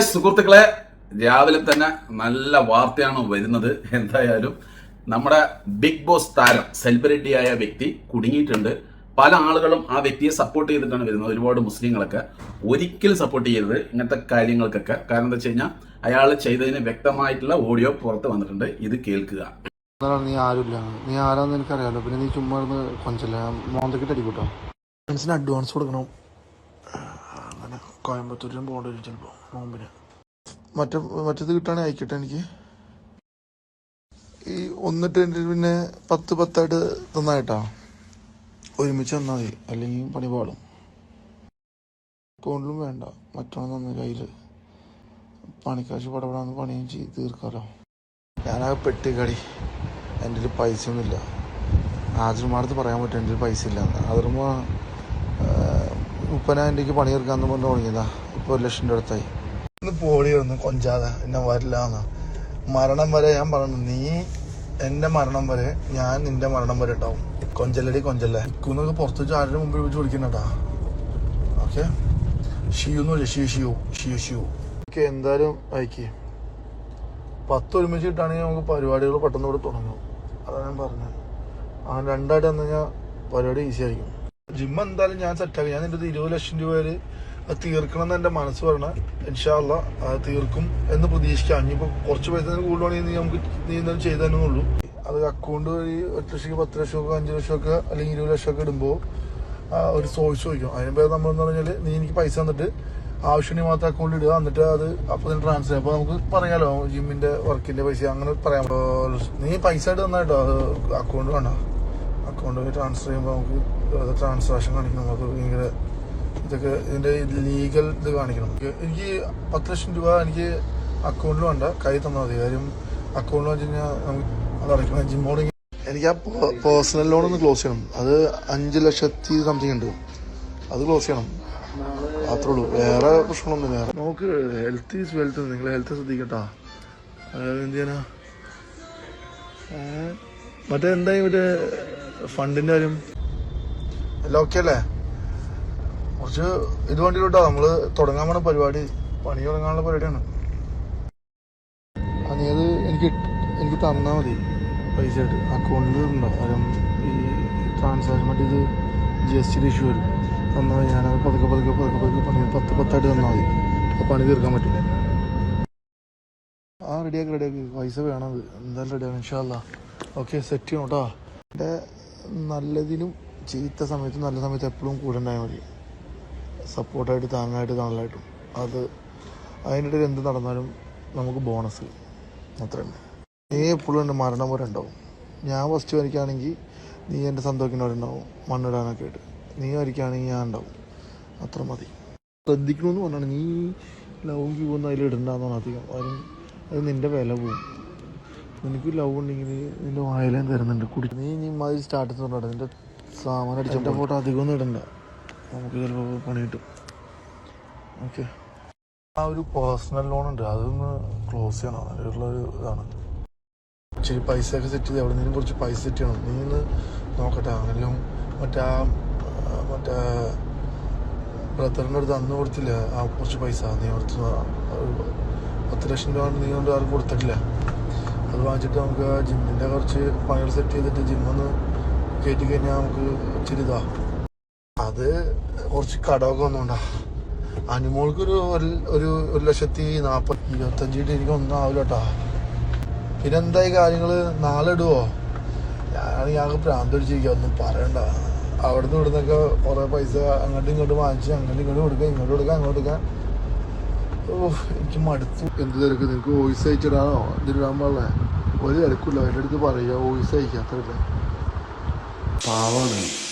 സുഹൃത്തുക്കളെ, രാവിലെ തന്നെ നല്ല വാർത്തയാണ് വരുന്നത്. എന്തായാലും നമ്മുടെ ബിഗ് ബോസ് താരം സെലിബ്രിറ്റിയായ വ്യക്തി കുടുങ്ങിയിട്ടുണ്ട്. പല ആളുകളും ആ വ്യക്തിയെ സപ്പോർട്ട് ചെയ്തിട്ടാണ് വരുന്നത്. ഒരുപാട് മുസ്ലിങ്ങളൊക്കെ ഒരിക്കലും സപ്പോർട്ട് ചെയ്യരുത് ഇങ്ങനത്തെ കാര്യങ്ങൾക്കൊക്കെ. കാരണം എന്താ വെച്ച് കഴിഞ്ഞാൽ അയാൾ ചെയ്തതിന് വ്യക്തമായിട്ടുള്ള ഓഡിയോ പുറത്ത് വന്നിട്ടുണ്ട്. ഇത് കേൾക്കുക. നീ ആരുമില്ല, നീ ആരാന്ന് എനിക്കറിയാലോ. പിന്നെ നീ ചുമ്മാ കൊഞ്ചല്ല മോന്തക്കിട്ട് അടിക്കൂട്ടോ. ഫ്രണ്ട്സിന് അഡ്വാൻസ് കൊടുക്കണം. അങ്ങനെ കോയമ്പത്തൂരിലും പോകേണ്ടി വരും ചിലപ്പോൾ നോമ്പിന്. മറ്റേത് കിട്ടുകയാണെങ്കിൽ അയക്കട്ടെ എനിക്ക്. ഈ ഒന്നിട്ട് പിന്നെ 10 തന്നായിട്ടാ ഒരുമിച്ച് തന്നാൽ മതി, അല്ലെങ്കിൽ പണി പാടും. അക്കൗണ്ടിലും വേണ്ട, മറ്റൊന്ന് തന്ന കയ്യിൽ പണിക്കാശ് പടപെടാന്ന് പണിയും ചെയ്ത് തീർക്കാമല്ലോ. ഞാനാകെ പെട്ടിക്കടി. എൻ്റെ ഒരു പൈസ ഒന്നുമില്ല. ആദ്യമാടത്ത് പറയാൻ പറ്റും എൻ്റെ ഒരു പൈസ ഇല്ല. അതിർമ്പോൾ 30,000 രൂപയ്ക്ക് പണി തീർക്കാമെന്ന് പറഞ്ഞ് തുടങ്ങിയതാ. ഇപ്പോൾ 1,00,000 അടുത്തായി. ഇന്ന് പോടി വന്ന് കൊഞ്ചാതെ എന്നെ വരില്ല എന്ന്. മരണം വരെ ഞാൻ പറഞ്ഞു, നീ എൻ്റെ മരണം വരെ ഞാൻ നിൻ്റെ മരണം വരെ ഉണ്ടാവും. കൊഞ്ചല്ലടി കൊഞ്ചല്ലേ ഇക്കുന്നൊക്കെ പുറത്ത് വെച്ച് ആരുടെ മുമ്പിൽ വെച്ച് വിളിക്കണട്ടാ. ഓക്കെ, ഷിയൂന്ന് വിളിച്ചു. See you okay. എന്തായാലും അയക്കേ 10 ഒരുമിച്ച് കിട്ടുകയാണെങ്കിൽ നമുക്ക് പരിപാടികൾ പെട്ടെന്ന് ഇവിടെ തുടങ്ങും. അതാണ് ഞാൻ പറഞ്ഞത്. അങ്ങനെ 2 വന്നു കഴിഞ്ഞാൽ പരിപാടി ഈസി ആയിരിക്കും. ജിം എന്തായാലും ഞാൻ സെറ്റാക്കി. ഞാൻ എൻ്റെ 20 ലക്ഷം രൂപയിൽ അത് തീർക്കണം എന്ന് എൻ്റെ മനസ്സ് പറഞ്ഞാൽ ഇൻഷാ അല്ലാ അത് തീർക്കും എന്ന് പ്രതീക്ഷിക്കാം. ഇനിയിപ്പോൾ കുറച്ച് പൈസ കൂടുതലാണെങ്കിൽ നീ എന്തായാലും ചെയ്തു തന്നെയുള്ളൂ. അത് അക്കൗണ്ട് വഴി 1 ലക്ഷം 10 ലക്ഷമൊക്കെ 5 ലക്ഷമൊക്കെ അല്ലെങ്കിൽ 20 ലക്ഷമൊക്കെ ഇടുമ്പോൾ ഒരു സോഴ്സ് ചോദിക്കും. അതിന് പേര് നമ്മളെന്ന് പറഞ്ഞാൽ നീ എനിക്ക് പൈസ തന്നിട്ട് ആവശ്യമുണ്ടെങ്കിൽ മാത്രം അക്കൗണ്ടിൽ ഇടുക, എന്നിട്ട് അത് അപ്പോൾ തന്നെ ട്രാൻസ്ഫർ ചെയ്യാം. അപ്പോൾ നമുക്ക് പറയാലോ ജിമ്മിൻ്റെ വർക്കിൻ്റെ പൈസ അങ്ങനെ പറയാം. നീ പൈസ ആയിട്ട് തന്നായിട്ടോ, അത് അക്കൗണ്ട് വേണ്ട. അക്കൗണ്ട് വഴി ട്രാൻസ്ഫർ ചെയ്യുമ്പോൾ നമുക്ക് ട്രാൻസാക്ഷൻ കാണിക്കണം. അത് ഭയങ്കര ഇതൊക്കെ ഇതിൻ്റെ ലീഗൽ ഇത് കാണിക്കണം. എനിക്ക് 10 ലക്ഷം രൂപ എനിക്ക് അക്കൗണ്ടിൽ വേണ്ട, കൈ തന്നാൽ മതി. കാര്യം അക്കൗണ്ടിൽ വെച്ച് കഴിഞ്ഞാൽ നമുക്ക് അത് അടയ്ക്കണം. ജിമ്മോട് എനിക്ക് ആ പേഴ്സണൽ ലോൺ ഒന്ന് ക്ലോസ് ചെയ്യണം. അത് 5 ലക്ഷത്തി സംതിങ് ഉണ്ട്. അത് ക്ലോസ് ചെയ്യണം. അത്രേ ഉള്ളൂ, വേറെ പ്രശ്നമൊന്നുമില്ല. നമുക്ക് ഹെൽത്ത് ഈസ് വെൽത്ത്. നിങ്ങൾ ഹെൽത്ത് ശ്രദ്ധിക്കട്ടാ. അതായത് എന്ത് ചെയ്യാനാ മറ്റേ എന്തായി മറ്റേ ഫണ്ടിൻ്റെ കാര്യം എല്ലാം ഓക്കെ അല്ലേ? കുറച്ച് ഇത് വേണ്ടിയിട്ടാ നമ്മൾ തുടങ്ങാൻ വേണം പരിപാടി. പണി തുടങ്ങാനുള്ള പരിപാടിയാണ്. അത് എനിക്ക് തന്നാൽ മതി പൈസ ആയിട്ട്. അക്കൗണ്ടിൽ ഉണ്ടോ കാര്യം ഈ ട്രാൻസാക്ഷൻ മറ്റേ ഇത് GST ഇഷ്യൂ വരും. തന്നാൽ ഞാനത് പതുക്കെ പണി 10 തന്നാൽ മതി. അപ്പോൾ പണി തീർക്കാൻ പറ്റും. റെഡിയാക്കി പൈസ വേണത് എന്തായാലും റെഡിയാക്കണം ഇൻഷാ അല്ലാ. ഓക്കെ, സെറ്റ് ചെയ്യണം കേട്ടോ. എൻ്റെ നല്ലതിനും ചീത്ത സമയത്തും നല്ല സമയത്ത് എപ്പോഴും കൂടെ ഉണ്ടായാൽ മതി. സപ്പോർട്ടായിട്ട് താങ്ങായിട്ട് തണലായിട്ടും. അത് അതിനിടയിൽ എന്ത് നടന്നാലും നമുക്ക് ബോണസ് അത്ര തന്നെ. നീ എപ്പോഴും എൻ്റെ മരണം വരെ ഉണ്ടാവും. ഞാൻ ഫസ്റ്റ് വരയ്ക്കുകയാണെങ്കിൽ നീ എൻ്റെ സന്തോഷത്തിനവരുണ്ടാവും, മണ്ണിടാനൊക്കെ ആയിട്ട്. നീ വരയ്ക്കുകയാണെങ്കിൽ ഞാൻ ഉണ്ടാവും. അത്ര മതി. ശ്രദ്ധിക്കണമെന്ന് പറഞ്ഞാണ്. നീ ലവും ക്യൂവൊന്നും അതിൽ ഇടണ്ടെന്നാണ് അധികം. അത് നിൻ്റെ വില പോവും. നിനക്ക് ലവ് ഉണ്ടെങ്കിൽ നിൻ്റെ വായിലേം തരുന്നുണ്ട് കുടി. നീ മാതിരി സ്റ്റാറ്റസ് കൊണ്ടാണ് നിൻ്റെ സാമാനം അടിച്ചതിൻ്റെ ഫോട്ടോ അധികമൊന്നും ഇടണ്ട. നമുക്ക് ചിലപ്പോൾ പണി കിട്ടും. ഓക്കെ, ആ ഒരു പേഴ്സണൽ ലോൺ ഉണ്ട്, അതൊന്ന് ക്ലോസ് ചെയ്യണം. അതിലുള്ളൊരു ഇതാണ്. ഇച്ചിരി പൈസയൊക്കെ സെറ്റ് ചെയ്ത് എവിടെ നിന്നും കുറച്ച് പൈസ സെറ്റ് ചെയ്യണം. നീ ഒന്ന് നോക്കട്ടെ. അങ്ങനെയും മറ്റേ ബ്രദറിൻ്റെ അടുത്ത് അന്ന് കൊടുത്തില്ല ആ കുറച്ച് പൈസ. നീ അടുത്ത് 10 ലക്ഷം രൂപ നീ കൊണ്ട് ആർക്കും കൊടുത്തിട്ടില്ല. അത് വാങ്ങിച്ചിട്ട് നമുക്ക് ജിമ്മിൻ്റെ കുറച്ച് പണികൾ സെറ്റ് ചെയ്തിട്ട് ജിമ്മൊന്ന് കയറ്റി കഴിഞ്ഞാൽ നമുക്ക് ഇച്ചിരി ഇതാ. അത് കുറച്ച് കടമൊക്കെ വന്നോണ്ടാ. അനുമോൾക്കൊരു 1,40,25 എനിക്ക് ഒന്നും ആവില്ല കേട്ടോ. പിന്നെ എന്തായി കാര്യങ്ങൾ നാളെ ഇടുവോ? ഞാനാണെങ്കിൽ ഞങ്ങൾക്ക് ഭ്രാന്ത് അടിച്ചിരിക്കുക. ഒന്നും പറയണ്ട. അവിടുന്ന് ഇവിടുന്നൊക്കെ കുറേ പൈസ അങ്ങോട്ടും ഇങ്ങോട്ടും വാങ്ങിച്ച് അങ്ങോട്ടും ഇങ്ങോട്ടും കൊടുക്കുക, ഇങ്ങോട്ട് കൊടുക്കുക, അങ്ങോട്ട് കൊടുക്കുക. എനിക്ക് മടുത്തു. എന്ത് തിരക്ക്? നിനക്ക് വോയിസ് അയച്ചിടാനോ ഇതിടാൻ പാടില്ല? ഒരു തിരക്കില്ല. എൻ്റെ അടുത്ത് പറയുക വോയിസ് അയക്കുക, അത്രയില്ല. പാവാണ്.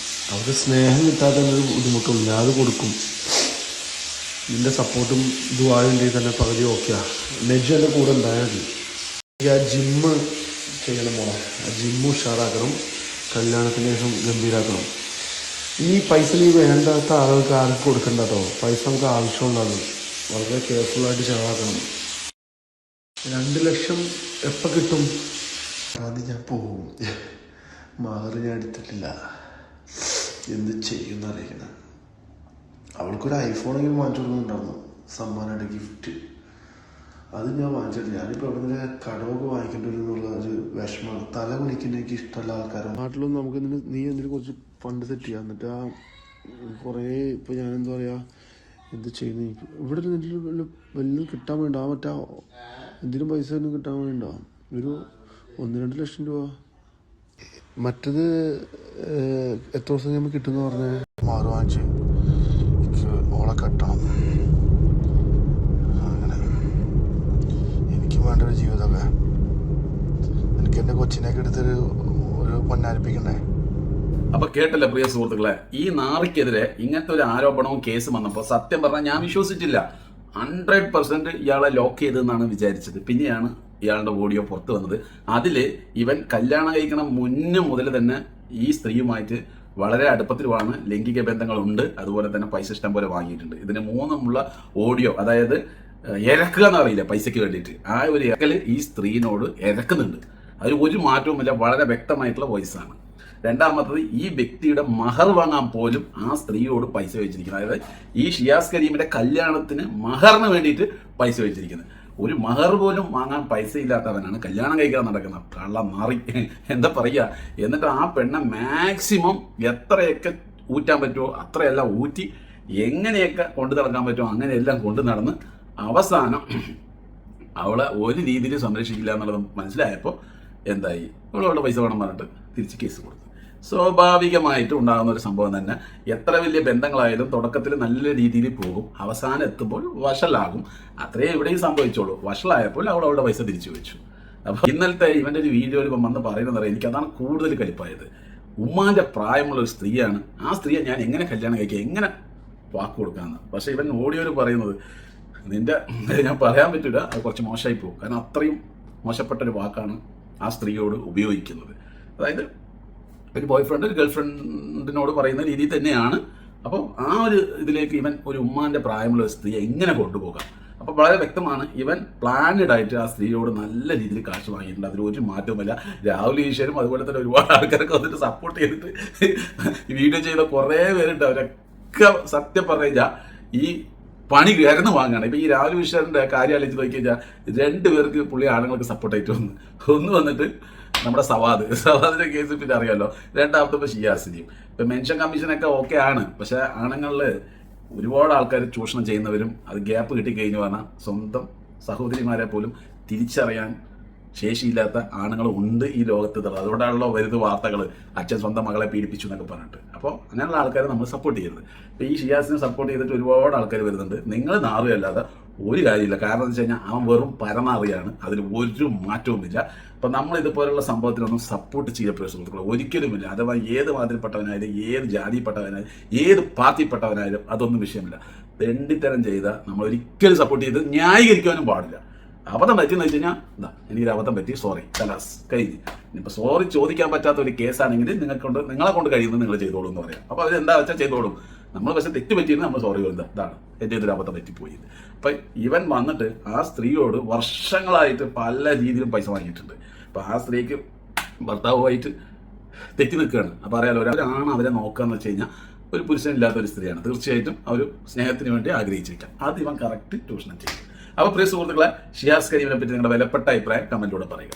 അവർക്ക് സ്നേഹം കിട്ടാത്ത ഒരു ബുദ്ധിമുട്ടുള്ളൂ. ഞാൻ അത് കൊടുക്കും. നിൻ്റെ സപ്പോർട്ടും ഇതുവായുണ്ടെങ്കിൽ തന്നെ പകുതി ഓക്കെയാണ്. നെജ് എൻ്റെ കൂടെ ഉണ്ടായാൽ മതി. എനിക്ക് ആ ജിമ്മ് ചെയ്യണം മോളെ. ആ ജിമ്മ് ഉഷാറാക്കണം. കല്യാണത്തിന് ശേഷം ഗംഭീരാക്കണം. ഈ പൈസ നീ വേണ്ടാത്ത ആളുകൾക്ക് ആർക്കും കൊടുക്കണ്ട കേട്ടോ. പൈസ നമുക്ക് ആവശ്യമുള്ളതാണ്. വളരെ കെയർഫുള്ളായിട്ട് ചിലവാക്കണം. 2 ലക്ഷം എപ്പോൾ കിട്ടും? അത് ഞാൻ പോവും. മാറി ഞാൻ എടുത്തിട്ടില്ല. എന്ത് ചെയ്യുമെന്നറിയിക്കണം. അവൾക്കൊരു ഐഫോണെങ്കിലും വാങ്ങിച്ചു കൊടുക്കുന്നുണ്ടായിരുന്നു സമ്മാനമായിട്ട് ഗിഫ്റ്റ്. അത് ഞാൻ വാങ്ങിച്ചിട്ടില്ല. ഞാനിപ്പോൾ എവിടെ നിന്ന് കടമൊക്കെ വാങ്ങിക്കേണ്ടി വരും എന്നുള്ള ഒരു വിഷമമാണ്. തല കുളിക്കുന്ന എനിക്ക് ഇഷ്ടമല്ല ആൾക്കാരാണ്. നാട്ടിലൊന്നും നമുക്ക് നീ എന്തിനും കുറച്ച് ഫണ്ട് സെറ്റ് ചെയ്യാം. എന്നിട്ട് ആ കുറേ ഇപ്പോൾ ഞാൻ എന്താ പറയുക എന്ത് ചെയ്യുന്നു ഇവിടെ വലിയ കിട്ടാൻ വേണ്ട ആ മറ്റേ എന്തിനും പൈസ ഒന്നും കിട്ടാൻ വേണ്ട ഒരു 1-2 ലക്ഷം രൂപ. മറ്റത് എത്ര ദിവസം കഴിയുമ്പോൾ കിട്ടുമെന്ന് പറഞ്ഞ് മാറ് വാങ്ങിച്ച് എനിക്ക് ഓളെ കെട്ടണം. അങ്ങനെ എനിക്ക് വേണ്ട ഒരു ജീവിതമൊക്കെ എനിക്ക് എൻ്റെ കൊച്ചിനെയൊക്കെ എടുത്തൊരു പൊന്നാരിപ്പിക്കണ്ടേ. അപ്പൊ കേട്ടല്ലേ പ്രിയ സുഹൃത്തുക്കളെ, ഈ നാറിക്കെതിരെ ഇങ്ങനത്തെ ഒരു ആരോപണവും കേസ് വന്നപ്പോൾ സത്യം പറഞ്ഞാൽ ഞാൻ വിശ്വസിച്ചില്ല. 100% ഇയാളെ ലോക്ക് ചെയ്തെന്നാണ് വിചാരിച്ചത്. പിന്നെയാണ് ഇയാളുടെ ഓഡിയോ പുറത്തു വന്നത്. അതിൽ ഇവൻ കല്യാണം കഴിക്കണ മുന്നേ മുതൽ തന്നെ ഈ സ്ത്രീയുമായിട്ട് വളരെ അടുപ്പത്തിലുമാണ്, ലൈംഗിക ബന്ധങ്ങളുണ്ട്, അതുപോലെ തന്നെ പൈസ ഇഷ്ടം പോലെ വാങ്ങിയിട്ടുണ്ട്. ഇതിന് 3 ഓഡിയോ, അതായത് ഇരക്കുക എന്നറിയില്ല പൈസയ്ക്ക് വേണ്ടിയിട്ട്, ആ ഒരു ഇരക്കല് ഈ സ്ത്രീനോട് ഇരക്കുന്നുണ്ട്. അതിൽ ഒരു മാറ്റവുമില്ല, വളരെ വ്യക്തമായിട്ടുള്ള വോയിസാണ്. രണ്ടാമത്തത്, ഈ വ്യക്തിയുടെ മഹർ വാങ്ങാൻ പോലും ആ സ്ത്രീയോട് പൈസ വെച്ചിരിക്കുന്നത്. അതായത് ഈ ഷിയാസ് കരീമിന്റെ കല്യാണത്തിന് മഹറിന് വേണ്ടിയിട്ട് പൈസ വെച്ചിരിക്കുന്നത്. ഒരു മഹർ പോലും വാങ്ങാൻ പൈസ ഇല്ലാത്തവനാണ് കല്യാണം കഴിക്കാൻ നടക്കുന്നത്. കള്ള മാറി എന്താ പറയുക. എന്നിട്ട് ആ പെണ്ണെ മാക്സിമം എത്രയൊക്കെ ഊറ്റാൻ പറ്റുമോ അത്രയെല്ലാം ഊറ്റി എങ്ങനെയൊക്കെ കൊണ്ടു നടക്കാൻ പറ്റുമോ അങ്ങനെയെല്ലാം കൊണ്ടു നടന്ന് അവസാനം അവളെ ഒരു രീതിയിൽ സംരക്ഷിക്കില്ല എന്നുള്ളത് മനസ്സിലായപ്പോൾ എന്തായി, അവളവളുടെ പൈസ വേണം പറഞ്ഞിട്ട് തിരിച്ച് കേസ് കൊടുത്തു. സ്വാഭാവികമായിട്ട് ഉണ്ടാകുന്ന ഒരു സംഭവം തന്നെ. എത്ര വലിയ ബന്ധങ്ങളായാലും തുടക്കത്തിൽ നല്ല രീതിയിൽ പോകും, അവസാനം എത്തുമ്പോൾ വഷളാകും. അത്രേ ഇവിടെയും സംഭവിച്ചോളൂ. വഷളായപ്പോൾ അവളുടെ പൈസ തിരിച്ചു വെച്ചു. അപ്പോൾ ഇന്നലത്തെ ഇവൻ്റെ ഒരു വീഡിയോയിൽ വന്ന് പറയുന്നത് എനിക്കതാണ് കൂടുതൽ കലിപ്പായത്. ഉമ്മാൻ്റെ പ്രായമുള്ള ഒരു സ്ത്രീയാണ്. ആ സ്ത്രീയെ ഞാൻ എങ്ങനെ കല്യാണം കഴിക്കുക, എങ്ങനെ വാക്ക് കൊടുക്കാമെന്ന്. പക്ഷേ ഇവൻ ഓഡിയോയിൽ പറയുന്നത് നിന്റെ ഞാൻ പറയാൻ പറ്റില്ല, അത് കുറച്ച് മോശമായി പോകും. കാരണം അത്രയും മോശപ്പെട്ടൊരു വാക്കാണ് ആ സ്ത്രീയോട് ഉപയോഗിക്കുന്നത്. അതായത് ഒരു ബോയ് ഫ്രണ്ട് ഒരു ഗേൾ ഫ്രണ്ടിനോട് പറയുന്ന രീതി തന്നെയാണ്. അപ്പോൾ ആ ഒരു ഇതിലേക്ക് ഇവൻ ഒരു ഉമ്മാൻ്റെ പ്രായമുള്ള ഒരു സ്ത്രീയെ എങ്ങനെ കൊണ്ടുപോകാം. അപ്പോൾ വളരെ വ്യക്തമാണ്, ഇവൻ പ്ലാനഡ് ആയിട്ട് ആ സ്ത്രീയോട് നല്ല രീതിയിൽ കാശ് വാങ്ങിയിട്ടുണ്ട്. അതിൽ ഒരു മാറ്റവുമില്ല. രാഹുൽ ഈശ്വരും അതുപോലെ തന്നെ ഒരുപാട് ആൾക്കാരൊക്കെ വന്നിട്ട് സപ്പോർട്ട് ചെയ്തിട്ട് വീഡിയോ ചെയ്ത കുറേ പേരുണ്ട്. അവരൊക്കെ സത്യം പറഞ്ഞു കഴിഞ്ഞാൽ ഈ പണി കയറുന്ന് വാങ്ങുകയാണ്. ഇപ്പം ഈ രാഹുൽ ഈശ്വറിൻ്റെ കാര്യാലോചിച്ച് നോക്കി കഴിഞ്ഞാൽ 2 പേർക്ക് പുള്ളി ആണുങ്ങൾക്ക് സപ്പോർട്ടായിട്ട് ഒന്ന് വന്നിട്ട് നമ്മുടെ സവാദിന്റെ കേസ് പിന്നെ അറിയാമല്ലോ. രണ്ടാമത്തെ ഇപ്പോൾ ഷിയാസിനെയും. ഇപ്പം മെൻഷൻ കമ്മീഷനൊക്കെ ഓക്കെ ആണ്. പക്ഷെ ആണുങ്ങളിൽ ഒരുപാട് ആൾക്കാർ ചൂഷണം ചെയ്യുന്നവരും അത് ഗ്യാപ്പ് കിട്ടിക്കഴിഞ്ഞു പറഞ്ഞാൽ സ്വന്തം സഹോദരിമാരെ പോലും തിരിച്ചറിയാൻ ശേഷിയില്ലാത്ത ആണുങ്ങൾ ഉണ്ട് ഈ ലോകത്ത്. അതുകൊണ്ടാണല്ലോ വരുന്ന വാർത്തകൾ, അച്ഛൻ സ്വന്തം മകളെ പീഡിപ്പിച്ചു എന്നൊക്കെ പറഞ്ഞിട്ട്. അപ്പോൾ അങ്ങനെയുള്ള ആൾക്കാരെ നമ്മൾ സപ്പോർട്ട് ചെയ്യരുത്. ഇപ്പോൾ ഈ ഷിയാസിനെ സപ്പോർട്ട് ചെയ്തിട്ട് ഒരുപാട് ആൾക്കാർ വരുന്നുണ്ട്. നിങ്ങൾ നാറുകയല്ലാതെ ഒരു കാര്യമില്ല. കാരണം എന്ന് വെച്ച് കഴിഞ്ഞാൽ അവൻ വെറും പരനാറിയാണ്, അതിൽ ഒരു മാറ്റവുമില്ല. അപ്പം നമ്മൾ ഇതുപോലുള്ള സംഭവത്തിനൊന്നും സപ്പോർട്ട് ചെയ്യപ്പെടുന്ന സുഹൃത്തുക്കൾ ഒരിക്കലുമില്ല. അഥവാ ഏത് മതത്തിൽപ്പെട്ടവനായാലും ഏത് ജാതിയിൽപ്പെട്ടവനായാലും ഏത് പാർട്ടിയിൽപ്പെട്ടവനായാലും അതൊന്നും വിഷയമില്ല. തെണ്ടിത്തരം ചെയ്ത നമ്മൾ ഒരിക്കലും സപ്പോർട്ട് ചെയ്ത് ന്യായീകരിക്കാനും പാടില്ല. അബദ്ധം പറ്റിയെന്ന് വെച്ച് കഴിഞ്ഞാൽ എനിക്കൊരു അബദ്ധം പറ്റി, സോറി, കലാസ് കഴിഞ്ഞ്. ഇനിയിപ്പോൾ സോറി ചോദിക്കാൻ പറ്റാത്ത ഒരു കേസാണെങ്കിൽ നിങ്ങളെ കൊണ്ട് കഴിയുന്നത് നിങ്ങൾ ചെയ്തോളൂ എന്ന് പറയാം. അപ്പോൾ അത് എന്താ വെച്ചാൽ ചെയ്തോളും. നമ്മൾ പക്ഷേ തെറ്റ് പറ്റിയെന്ന് നമ്മൾ സോറി പറയുന്നത് ഇതാണ് എൻ്റെ ഒരു അബദ്ധം പറ്റിപ്പോയി. അപ്പം ഇവൻ വന്നിട്ട് ആ സ്ത്രീയോട് വർഷങ്ങളായിട്ട് പല രീതിയിലും പൈസ വാങ്ങിയിട്ടുണ്ട്. അപ്പം ആ സ്ത്രീക്ക് ഭർത്താവുമായിട്ട് തെറ്റി നിൽക്കുകയാണ്. അപ്പോൾ അറിയാലോ, ഒരാണ് അവരെ നോക്കുകയെന്ന് വെച്ച് കഴിഞ്ഞാൽ ഒരു പുരുഷനില്ലാത്ത ഒരു സ്ത്രീയാണ്. തീർച്ചയായിട്ടും ആ ഒരു സ്നേഹത്തിന് വേണ്ടി ആഗ്രഹിച്ചിരിക്കാം. അത് ഇവൻ കറക്റ്റ് ചൂഷണം ചെയ്യും. അപ്പോൾ പ്രിയ സുഹൃത്തുക്കളെ, ഷിയാസ് കരീമിനെ പറ്റി നിങ്ങളുടെ വിലപ്പെട്ട അഭിപ്രായം കമൻറ്റിലൂടെ പറയുക.